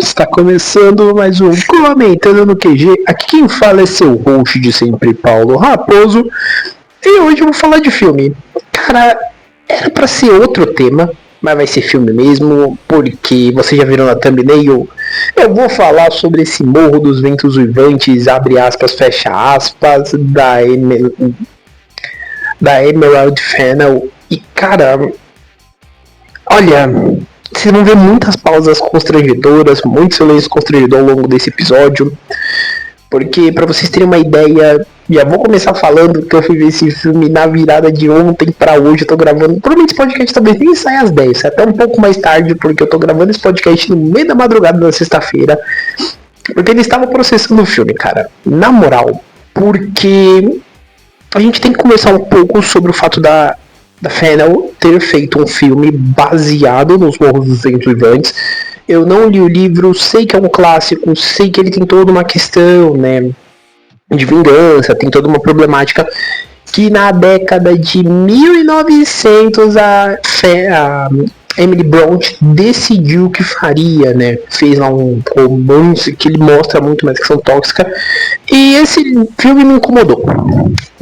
Está começando mais um Comentando no QG. Aqui quem fala é seu host de sempre, Paulo Raposo. E hoje eu vou falar de filme. Cara, era pra ser outro tema, mas vai ser filme mesmo, porque vocês já viram na thumbnail. Eu vou falar sobre esse Morro dos Ventos Uivantes, abre aspas, fecha aspas, da Emerald Fennell. E cara, olha, vocês vão ver muitas pausas constrangedoras, muito silêncio constrangedor ao longo desse episódio. Porque, pra vocês terem uma ideia, já vou começar falando que eu fui ver esse filme na virada de ontem pra hoje. Eu tô gravando, provavelmente esse podcast talvez nem saia às 10, até um pouco mais tarde, porque eu tô gravando esse podcast no meio da madrugada da sexta-feira. Porque ele estava processando o filme, cara. Na moral, porque a gente tem que conversar um pouco sobre o fato da Fennell ter feito um filme baseado nos Morros dos Ventos Uivantes. Eu não li o livro, sei que é um clássico, sei que ele tem toda uma questão, né, de vingança, tem toda uma problemática que na década de 1900 a Emily Brontë decidiu que faria, né, fez lá um romance que ele mostra muito mais questão tóxica, e esse filme me incomodou,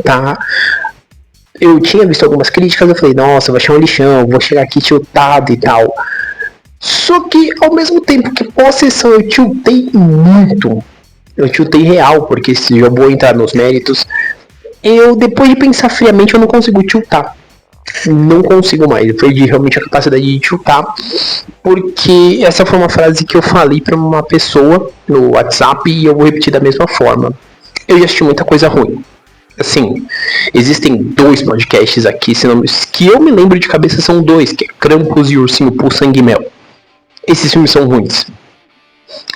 tá? Eu tinha visto algumas críticas, eu falei, nossa, vai achar um lixão, vou chegar aqui tiltado e tal. Só que, ao mesmo tempo que possessão eu tiltei muito, eu tiltei real, porque se eu vou entrar nos méritos, eu, depois de pensar friamente, eu não consigo tiltar. Não consigo mais, eu perdi realmente a capacidade de tiltar, porque essa foi uma frase que eu falei pra uma pessoa no WhatsApp e eu vou repetir da mesma forma. Eu já assisti muita coisa ruim. Assim, existem dois podcasts aqui, que eu me lembro de cabeça são dois, que é Krampus e Ursinho Pooh Sangue e Mel. Esses filmes são ruins.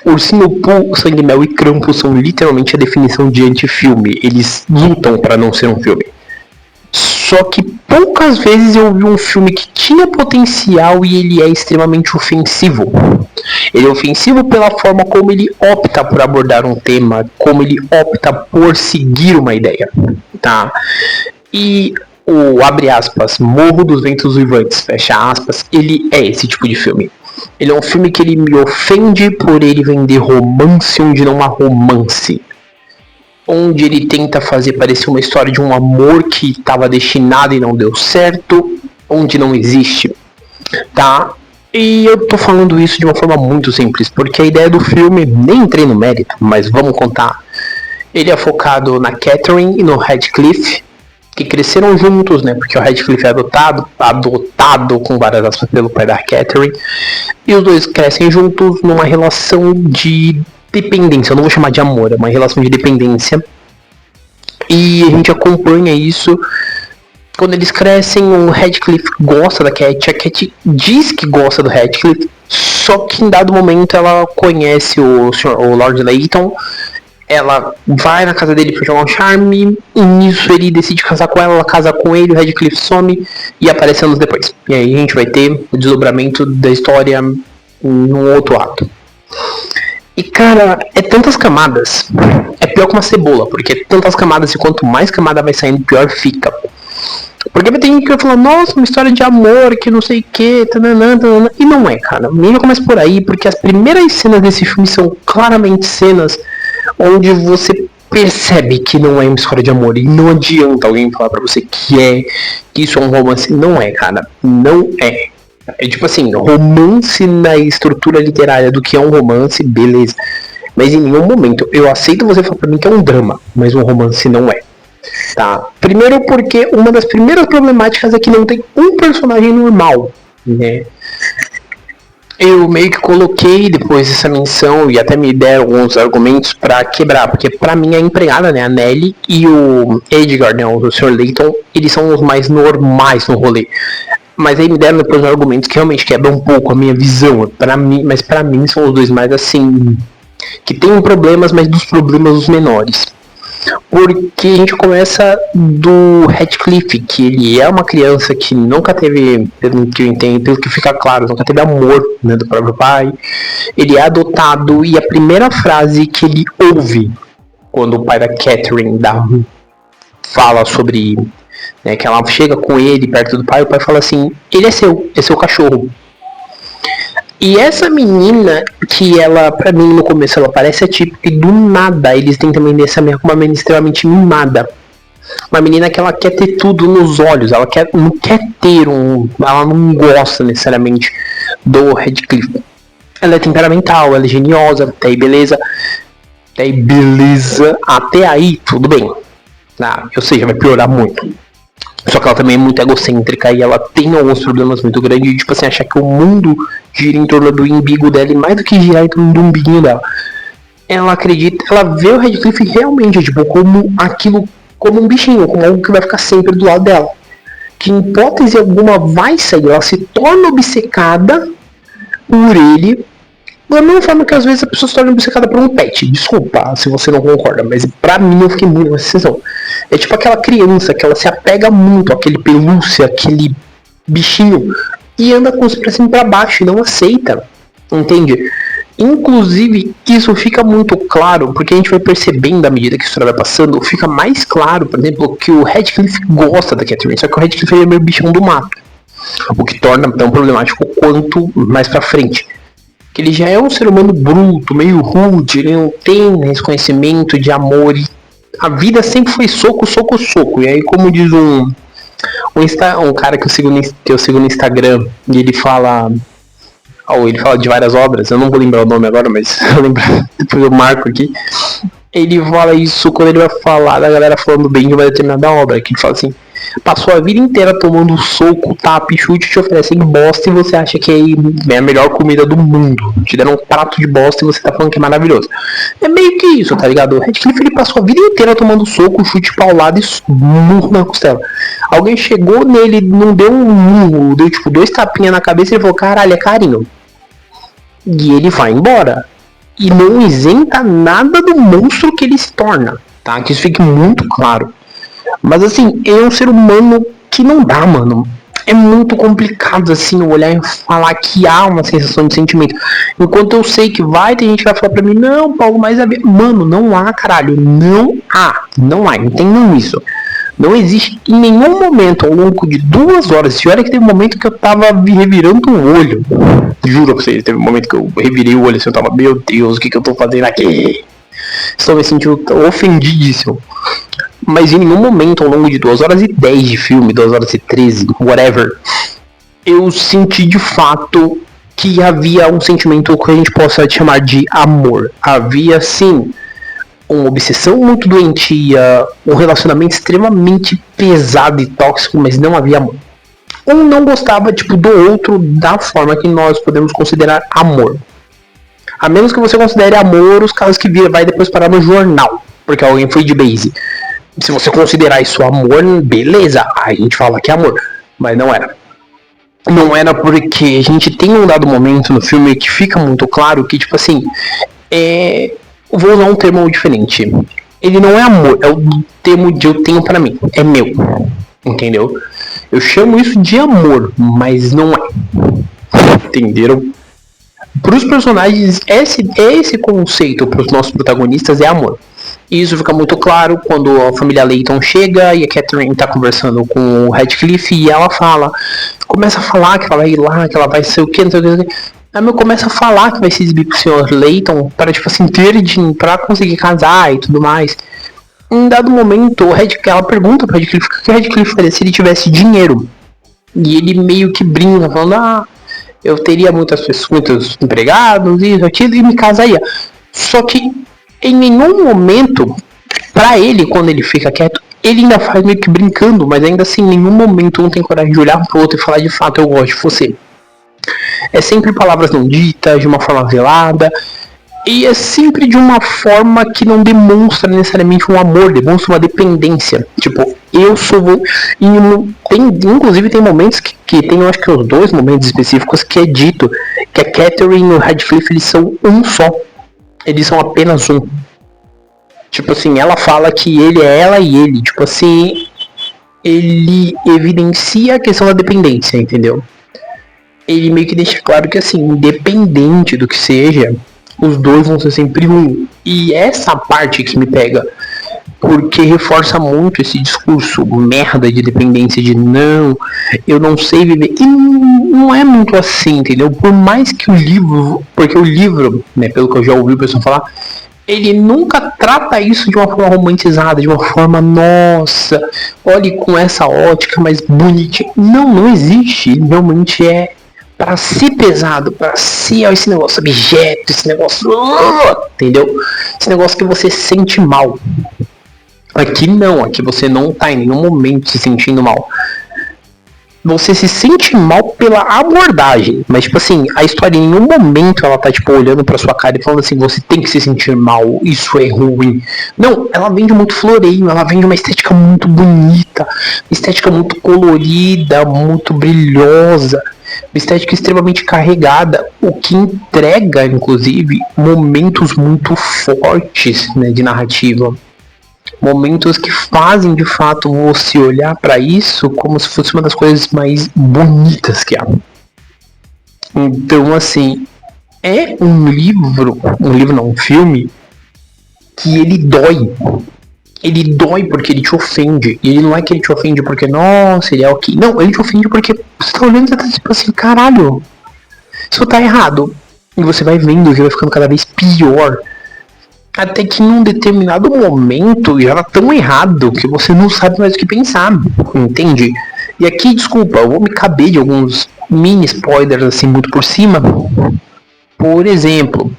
Ursinho Pooh Sangue e Mel e Krampus são literalmente a definição de anti-filme. Eles lutam para não ser um filme. Só que poucas vezes eu vi um filme que tinha potencial e ele é extremamente ofensivo. Ele é ofensivo pela forma como ele opta por abordar um tema, como ele opta por seguir uma ideia, tá? E o, abre aspas, Morro dos Ventos Uivantes, fecha aspas, ele é esse tipo de filme. Ele é um filme que ele me ofende por ele vender romance onde não há romance. Onde ele tenta fazer parecer uma história de um amor que estava destinado e não deu certo, onde não existe, tá? E eu tô falando isso de uma forma muito simples, porque a ideia do filme, nem entrei no mérito, mas vamos contar. Ele é focado na Catherine e no Radcliffe, que cresceram juntos, né? Porque o Radcliffe é adotado com várias aspas pelo pai da Catherine, e os dois crescem juntos numa relação de dependência, eu não vou chamar de amor, é uma relação de dependência. E a gente acompanha isso. Quando eles crescem, o Radcliffe gosta da Cat, a Cat diz que gosta do Radcliffe, só que em dado momento ela conhece o Lord Layton, ela vai na casa dele pra jogar um charme, e nisso ele decide casar com ela casa com ele, o Radcliffe some e aparece anos depois. E aí a gente vai ter o desdobramento da história num outro ato. E cara, é tantas camadas, é pior que uma cebola, porque é tantas camadas e quanto mais camada vai saindo, pior fica. Porque vai ter gente que vai falar, nossa, uma história de amor, que não sei o que, e não é, cara. Nem vai começar por aí, porque as primeiras cenas desse filme são claramente cenas onde você percebe que não é uma história de amor, e não adianta alguém falar pra você que isso é um romance. Não é, cara, não é. É tipo assim, romance na estrutura literária do que é um romance, beleza. Mas em nenhum momento eu aceito você falar pra mim que é um drama, mas um romance não é. Tá? Primeiro porque uma das primeiras problemáticas é que não tem um personagem normal, né? Eu meio que coloquei depois dessa menção e até me deram alguns argumentos pra quebrar, porque pra mim a empregada, né, a Nelly e o Edgar, né, o Sr. Layton, eles são os mais normais no rolê. Mas aí me deram depois argumentos que realmente quebram um pouco a minha visão. Mas pra mim são os dois mais assim, que tem problemas, mas dos problemas os menores. Porque a gente começa do Radcliffe, que ele é uma criança que nunca teve, pelo que eu entendo, pelo que fica claro, nunca teve amor, né, do próprio pai. Ele é adotado e a primeira frase que ele ouve quando o pai da Catherine fala sobre, né, que ela chega com ele perto do pai, o pai fala assim, ele é seu cachorro. E essa menina, que ela, pra mim, no começo ela parece atípica, e do nada eles têm também dessa menina como uma menina extremamente mimada. Uma menina que ela quer ter tudo nos olhos, ela não quer ter ela não gosta necessariamente do Radcliffe. Ela é temperamental, ela é geniosa, até aí beleza. Até aí tudo bem. Ou seja, vai piorar muito. Só que ela também é muito egocêntrica e ela tem alguns problemas muito grandes, tipo assim, achar que o mundo gira em torno do umbigo dela e mais do que girar em torno do umbiguinho dela. Ela acredita, ela vê o Radcliffe realmente, tipo, como um bichinho, como algo que vai ficar sempre do lado dela. Que em hipótese alguma vai sair, ela se torna obcecada por ele, da mesma forma que às vezes a pessoa se torna obcecada por um pet. Desculpa se você não concorda, mas pra mim eu fiquei muito nessa sensação. É tipo aquela criança que ela se apega muito àquele pelúcia, aquele bichinho, e anda com os pra cima e pra baixo e não aceita. Entende? Inclusive, isso fica muito claro, porque a gente vai percebendo à medida que a história vai passando, fica mais claro, por exemplo, que o Radcliffe gosta da Catherine, só que o Radcliffe é meio bichão do mato. O que torna tão problemático quanto mais pra frente. Que ele já é um ser humano bruto, meio rude, ele não tem esse conhecimento de amor. E a vida sempre foi soco, soco, soco. E aí, como diz um cara que eu sigo no Instagram, e ele fala de várias obras, eu não vou lembrar o nome agora, mas eu lembro, depois eu marco aqui. Ele fala isso quando ele vai falar da galera falando bem de uma determinada obra, que ele fala assim: passou a vida inteira tomando soco, tapa e chute, te oferecem bosta e você acha que é a melhor comida do mundo. Te deram um prato de bosta e você tá falando que é maravilhoso. É meio que isso, tá ligado? O Radcliffe, ele passou a vida inteira tomando soco, chute paulado e murro na costela. Alguém chegou nele, não deu um murro, deu tipo 2 tapinhas na cabeça e ele falou: caralho, é carinho. E ele vai embora. E não isenta nada do monstro que ele se torna, tá? Que isso fique muito claro. Mas assim, é um ser humano que não dá, mano. É muito complicado, assim, olhar e falar que há uma sensação de sentimento. Enquanto eu sei que vai, tem gente que vai falar pra mim: não, Paulo, mas mano, não há, caralho. Não há, entendam isso. Não existe em nenhum momento ao longo de 2 horas. Se olha que teve um momento que eu tava revirando o olho. Juro pra vocês, teve um momento que eu revirei o olho assim, eu tava: meu Deus, o que eu tô fazendo aqui? Estou me sentindo ofendidíssimo. Mas em nenhum momento ao longo de 2 horas e 10 de filme, 2 horas e 13, whatever, eu senti de fato que havia um sentimento que a gente possa chamar de amor. Havia sim uma obsessão muito doentia, um relacionamento extremamente pesado e tóxico, mas não havia amor. Um não gostava tipo do outro da forma que nós podemos considerar amor. A menos que você considere amor os casos que vai depois parar no jornal, porque alguém foi de base. Se você considerar isso amor, beleza, aí a gente fala que é amor, mas não era. Não era porque a gente tem um dado momento no filme que fica muito claro que, tipo assim, vou usar um termo diferente. Ele não é amor, é o termo de eu tenho pra mim, é meu, entendeu? Eu chamo isso de amor, mas não é. Entenderam? Para os personagens, esse conceito para os nossos protagonistas é amor. E isso fica muito claro quando a família Layton chega e a Catherine tá conversando com o Radcliffe e ela começa a falar que ela vai ir lá, que ela vai ser o que, não sei o que. Aí começa a falar que vai se exibir pro Sr. Layton para, tipo assim, ter dinheiro pra conseguir casar e tudo mais. Em dado momento, ela pergunta pro Radcliffe o que o Radcliffe faria se ele tivesse dinheiro. E ele meio que brinca, falando: eu teria muitos empregados, isso, aquilo, e me casaria. Só que em nenhum momento, pra ele, quando ele fica quieto, ele ainda faz meio que brincando, mas ainda assim, em nenhum momento um tem coragem de olhar pro outro e falar: de fato, eu gosto de você. É sempre palavras não ditas, de uma forma velada, e é sempre de uma forma que não demonstra necessariamente um amor, demonstra uma dependência. Tipo, eu sou... Inclusive tem momentos que tem, eu acho que os 2 momentos específicos que é dito que a Catherine e o Radcliffe, eles são um só. Eles são apenas um. Tipo assim, ela fala que ele é ela e ele. Tipo assim, ele evidencia a questão da dependência, entendeu? Ele meio que deixa claro que assim, independente do que seja, os 2 vão ser sempre um. E essa parte que me pega. porque reforça muito esse discurso merda de dependência de não, eu não sei viver. E não é muito assim, entendeu? Por mais que o livro, porque o livro, né, pelo que eu já ouvi o pessoal falar, ele nunca trata isso de uma forma romantizada, de uma forma, nossa, olhe com essa ótica mais bonitinha. Não existe. Realmente é para ser pesado, para ser esse negócio objeto, esse negócio, entendeu? Esse negócio que você sente mal. Aqui não, aqui você não tá em nenhum momento se sentindo mal. Você se sente mal pela abordagem, mas tipo assim, a história em nenhum momento ela tá tipo olhando pra sua cara e falando assim, você tem que se sentir mal, isso é ruim. Não, ela vende muito floreio, ela vende uma estética muito bonita, estética muito colorida, muito brilhosa, uma estética extremamente carregada, o que entrega, inclusive, momentos muito fortes, né, de narrativa. Momentos que fazem de fato você olhar para isso como se fosse uma das coisas mais bonitas que há. Então, assim, é um livro não, um filme que ele dói. Ele dói porque ele te ofende. E ele não é que ele te ofende porque, nossa, ele é ok. Não, ele te ofende porque você tá olhando e você tá tipo assim, caralho, isso tá errado. E você vai vendo que vai ficando cada vez pior. Até que num determinado momento já tá tão errado que você não sabe mais o que pensar, entende? E aqui, desculpa, eu vou me caber de alguns mini spoilers assim muito por cima. Por exemplo,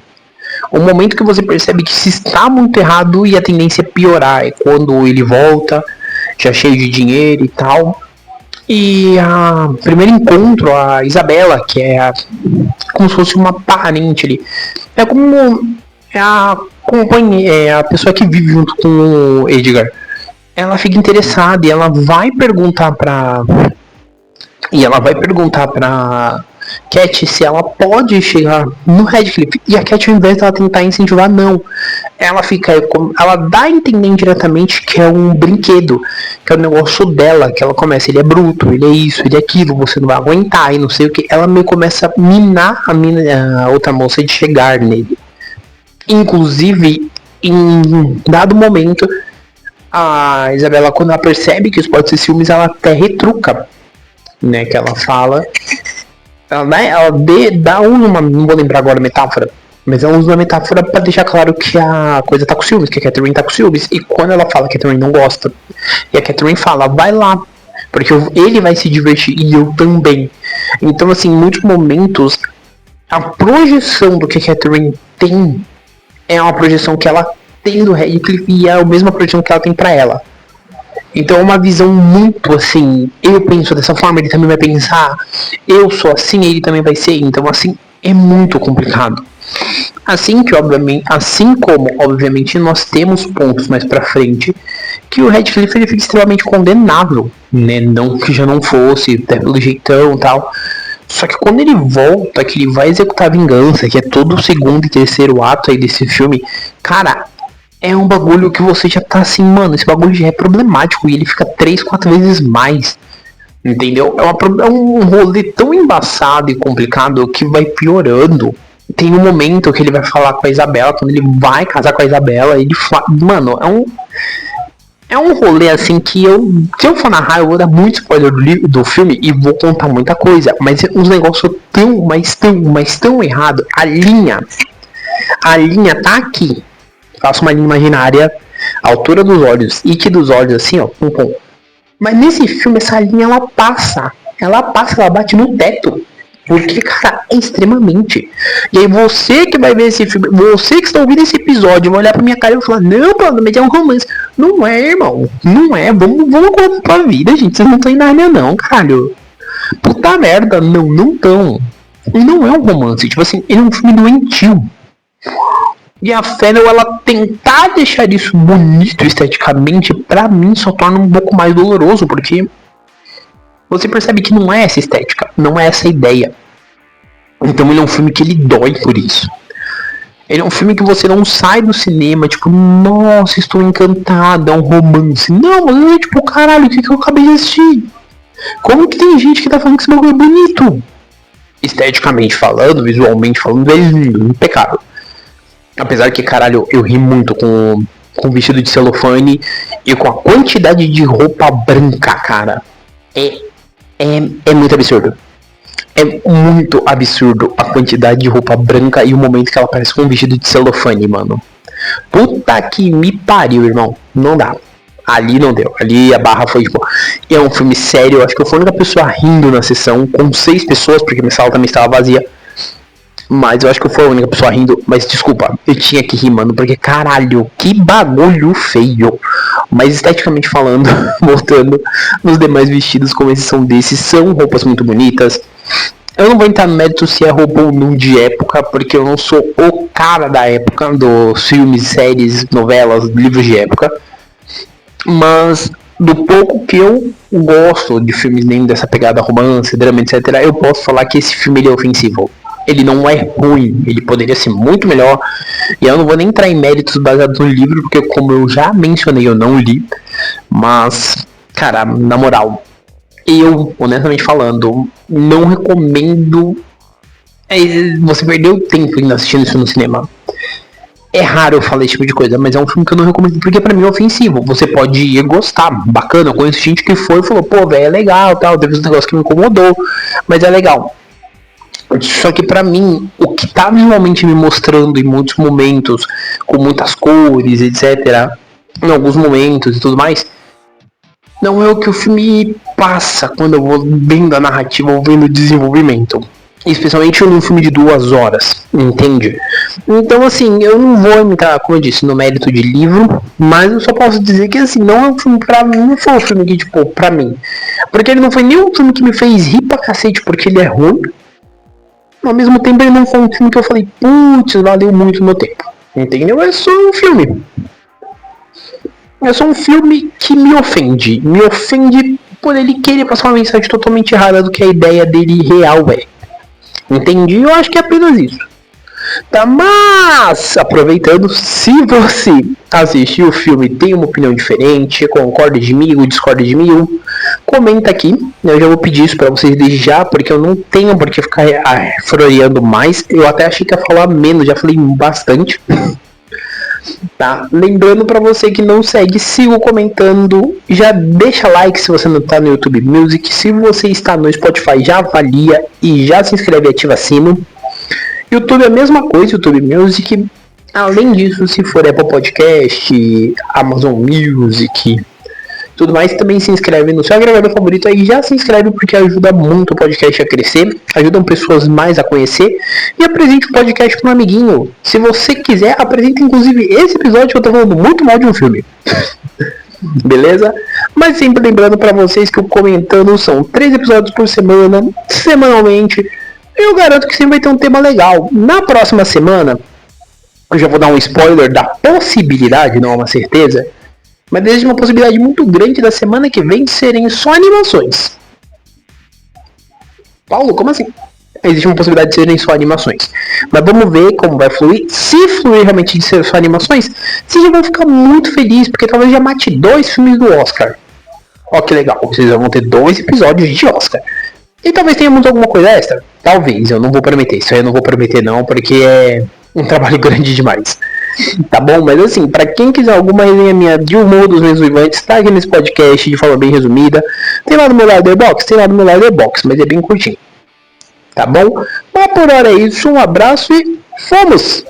o momento que você percebe que se está muito errado e a tendência é piorar é quando ele volta, já cheio de dinheiro e tal. E a primeiro encontro, a Isabela, que é como se fosse uma parente ali. É como é a companhia, é a pessoa que vive junto com o Edgar. Ela fica interessada e ela vai perguntar pra Cat se ela pode chegar no Radcliffe. E a Cat, ao invés dela tentar incentivar, não. Ela dá a entender indiretamente que é um brinquedo, que é um negócio dela, que ela começa, ele é bruto, ele é isso, ele é aquilo, você não vai aguentar e não sei o que. Ela meio começa a minar a outra moça de chegar nele. Inclusive, em dado momento, a Isabela, quando ela percebe que isso pode ser ciúmes, ela até retruca, né, que ela fala, dá uma, não vou lembrar agora a metáfora, mas ela usa uma metáfora pra deixar claro que a coisa tá com ciúmes, que a Catherine tá com ciúmes, e quando ela fala que a Catherine não gosta, e a Catherine fala, vai lá, porque ele vai se divertir, e eu também. Então, assim, em muitos momentos, a projeção do que a Catherine tem é uma projeção que ela tem do Radcliffe e é a mesma projeção que ela tem pra ela. Então é uma visão muito assim, eu penso dessa forma, ele também vai pensar, eu sou assim, ele também vai ser, então assim, é muito complicado. Assim como, obviamente, nós temos pontos mais pra frente que o Radcliffe ele fica extremamente condenável, né? Não que já não fosse, até pelo jeitão e tal. Só que quando ele volta, que ele vai executar a vingança, que é todo o segundo e terceiro ato aí desse filme, cara, é um bagulho que você já tá assim, mano, esse bagulho já é problemático e ele fica 3, 4 vezes mais, entendeu? É um rolê tão embaçado e complicado que vai piorando. Tem um momento que ele vai falar com a Isabela, quando ele vai casar com a Isabela, ele fala, mano, é um rolê assim que se eu for narrar, eu vou dar muito spoiler do filme e vou contar muita coisa, mas é uns negócios tão errado. A linha tá aqui. Faço uma linha imaginária, altura dos olhos, e que dos olhos assim, ó, pum. Mas nesse filme essa linha ela bate no teto. Porque, cara, é extremamente. E aí você que vai ver esse filme, você que está ouvindo esse episódio, vai olhar pra minha cara e vai falar, não, provavelmente é um romance. Não é, irmão. Não é. Vamos acordar pra vida, gente. Vocês não estão em Nárnia, não, caralho. Puta merda, não tão. E não é um romance. Tipo assim, ele é um filme doentio. E a Fennel, ela tentar deixar isso bonito esteticamente, pra mim só torna um pouco mais doloroso, porque você percebe que não é essa estética, não é essa ideia. Então ele é um filme que ele dói por isso. Ele é um filme que você não sai do cinema, tipo, nossa, estou encantado, é um romance. Não, mas é tipo, caralho, o que eu acabei de assistir? Como que tem gente que tá falando que esse bagulho é bonito? Esteticamente falando, visualmente falando, é lindo, impecável. Apesar que, caralho, eu ri muito com com vestido de celofane e com a quantidade de roupa branca, cara. É muito absurdo. É muito absurdo a quantidade de roupa branca e o momento que ela aparece com um vestido de celofane, mano. Puta que me pariu, irmão. Não dá. Ali não deu. Ali a barra foi tipo. É um filme sério. Eu acho que eu fui a única pessoa rindo na sessão, com 6 pessoas, porque minha sala também estava vazia. Mas eu acho que eu fui a única pessoa rindo. Mas desculpa, eu tinha que rir, mano. Porque caralho, que bagulho feio. Mas esteticamente falando, voltando, nos demais vestidos, como exceção desses, são roupas muito bonitas. Eu não vou entrar no mérito se é roupa ou não de época, porque eu não sou o cara da época, dos filmes, séries, novelas, livros de época. Mas do pouco que eu gosto de filmes nem dessa pegada romance, drama, etc., eu posso falar que esse filme ele é ofensivo. Ele não é ruim, ele poderia ser muito melhor. E eu não vou nem entrar em méritos baseados no livro, porque como eu já mencionei, eu não li. Mas, cara, na moral, eu, honestamente falando, não recomendo você perder o tempo ainda assistindo isso no cinema. É raro eu falar esse tipo de coisa, mas é um filme que eu não recomendo porque pra mim é ofensivo. Você pode ir gostar, bacana. Eu conheço gente que foi e falou, pô, velho, é legal, tal, teve uns negócios que me incomodou, mas é legal. Só que pra mim, o que tá visualmente me mostrando em muitos momentos, com muitas cores, etc., em alguns momentos e tudo mais, não é o que o filme passa quando eu vou vendo a narrativa ou vendo o desenvolvimento. Especialmente num filme de 2 horas, entende? Então, assim, eu não vou entrar, como eu disse, no mérito de livro, mas eu só posso dizer que, assim, não é um filme pra mim, não foi um filme que, tipo, pra mim. Porque ele não foi nem um filme que me fez rir pra cacete porque ele é ruim, ao mesmo tempo ele não foi um filme que eu falei, putz, valeu muito o meu tempo, entendeu? É só um filme. É só um filme que me ofende por ele querer passar uma mensagem totalmente errada do que a ideia dele real é. Entendi? Eu acho que é apenas isso. Tá, mas aproveitando, se você assistir o filme e tem uma opinião diferente, concorda de mim ou discorda de mim, comenta aqui. Eu já vou pedir isso pra vocês desde já, porque eu não tenho por que ficar floreando mais. Eu até achei que ia falar menos, já falei bastante. Tá? Lembrando pra você que não segue, siga comentando, já deixa like se você não tá no YouTube Music, se você está no Spotify já avalia e já se inscreve e ativa sino. YouTube é a mesma coisa, YouTube Music. Além disso, se for Apple Podcast, Amazon Music, tudo mais, também se inscreve no seu agregador favorito aí, já se inscreve porque ajuda muito o podcast a crescer, ajudam pessoas mais a conhecer e apresente o podcast para um amiguinho. Se você quiser, apresente inclusive esse episódio que eu tô falando muito mal de um filme. Beleza? Mas sempre lembrando para vocês que o Comentando são 3 episódios por semana, semanalmente. Eu garanto que sempre vai ter um tema legal. Na próxima semana, eu já vou dar um spoiler da possibilidade, não é uma certeza, mas existe uma possibilidade muito grande da semana que vem serem só animações. Paulo, como assim? Existe uma possibilidade de serem só animações. Mas vamos ver como vai fluir. Se fluir realmente de ser só animações, vocês já vão ficar muito felizes, porque talvez já mate 2 filmes do Oscar. Ó que legal, vocês vão ter 2 episódios de Oscar. E talvez tenhamos alguma coisa extra. Talvez, eu não vou prometer. Isso aí eu não vou prometer não, porque é um trabalho grande demais. Tá bom? Mas assim, pra quem quiser alguma resenha minha de humor dos meus vivantes, tá aqui nesse podcast de forma bem resumida. Tem lá no meu Letterboxd? Tem lá no meu Letterboxd, mas é bem curtinho. Tá bom? Mas por hora é isso, um abraço e fomos!